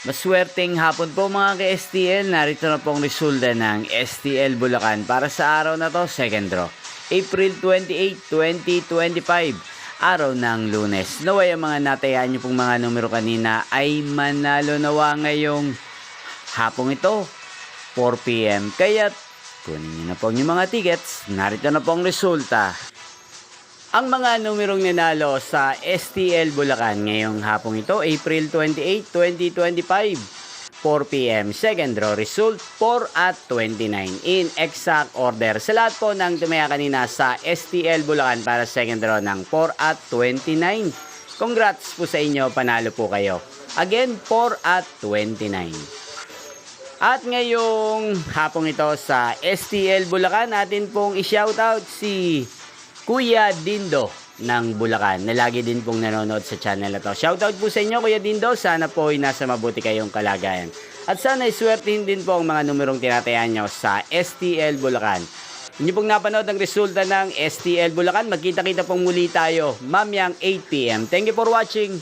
Maswerteng hapon po mga ka-STL. Narito na pong resulta ng STL Bulacan para sa araw na to, second draw. April 28, 2025, araw ng Lunes. Naway ang mga natayaan nyo pong mga numero kanina ay manalo nawa ngayong hapong ito, 4 PM. Kaya kunin nyo na po yung mga tickets. Narito na pong resulta. Ang mga numerong nanalo sa STL Bulacan ngayong hapong ito, April 28, 2025, 4 PM. Second draw result, 4 at 29 in exact order. Sa lahat po ng tumaya kanina sa STL Bulacan para second draw ng 4 at 29. Congrats po sa inyo, panalo po kayo. Again, 4 at 29. At ngayong hapong ito sa STL Bulacan, natin pong i-shoutout si Kuya Dindo ng Bulacan na lagi din pong nanonood sa channel na to. Shoutout po sa inyo Kuya Dindo, sana po ay nasa mabuti kayong kalagayan. At sana iswertihin din po ang mga numerong tinatayaan nyo sa STL Bulacan. Hindi pong napanood ang resulta ng STL Bulacan, magkita-kita pong muli tayo mamayang 8 PM. Thank you for watching.